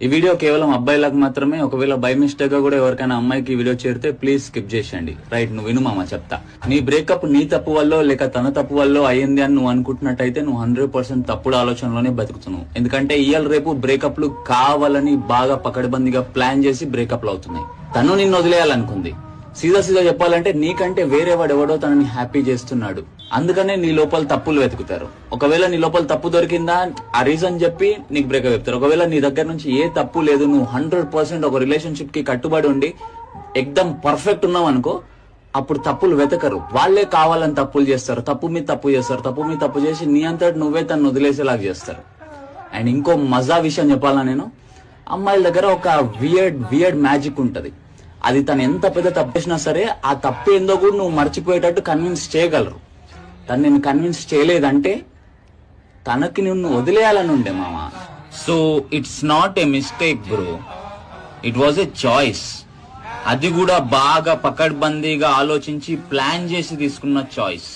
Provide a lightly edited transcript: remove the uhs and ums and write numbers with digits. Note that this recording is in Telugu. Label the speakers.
Speaker 1: ఈ వీడియో కేవలం అబ్బాయిలకు మాత్రమే. ఒకవేళ బై మిస్టేక్ గా కూడా ఎవరికైనా అమ్మాయికి ఈ వీడియో చేరితే ప్లీజ్ స్కిప్ చేసేయండి. రైట్, నువ్వు విను మామ చెప్తా. నీ బ్రేకప్ నీ తప్పు వల్ల లేక తన తప్పు వల్ల అయ్యింది అని నువ్వు అనుకుంటున్నట్టయితే నువ్వు 100% తప్పుడు ఆలోచనలోనే బతుకుతున్నావు. ఎందుకంటే ఇవాళ రేపు బ్రేకప్లు కావాలని బాగా పకడ్బందీగా ప్లాన్ చేసి బ్రేకప్లు అవుతున్నాయి. తను నిన్ను వదిలేయాలనుకుంది. సీదా చెప్పాలంటే నీకంటే వేరే వాడు ఎవడో తనని హ్యాపీ చేస్తున్నాడు. అందుకనే నీ లోపల తప్పులు వెతుకుతారు. ఒకవేళ నీ లోపల తప్పు దొరికిందా ఆ రీజన్ చెప్పి నీకు బ్రేకప్ చెప్తారు. ఒకవేళ నీ దగ్గర నుంచి ఏ తప్పు లేదు, నువ్వు 100% ఒక రిలేషన్షిప్ కి కట్టుబడి ఉండి ఎక్దమ్ పర్ఫెక్ట్ ఉన్నావు అనుకో, అప్పుడు తప్పులు వెతకరు. వాళ్లే కావాలని తప్పులు చేస్తారు. తప్పు మీద తప్పు చేస్తారు. తప్పు మీద తప్పు చేసి నీ అంతటి నువ్వే తను వదిలేసేలాగా చేస్తారు. అండ్ ఇంకో మజా విషయం చెప్పాలా, నేను అమ్మాయిల దగ్గర ఒక వియర్డ్ మ్యాజిక్ ఉంటది. అది తను ఎంత పెద్ద తప్పు చేసినా సరే ఆ తప్పు ఏందో కూడా నువ్వు మర్చిపోయేటట్టు కన్విన్స్ చేయగలరు. తను నేను కన్విన్స్ చేయలేదంటే తనకి నిన్ను వదిలేయాలని ఉండే మామ. So it's not a mistake bro, it was a choice. అది కూడా బాగా పకడ్బందీగా ఆలోచించి ప్లాన్ చేసి తీసుకున్న చాయిస్.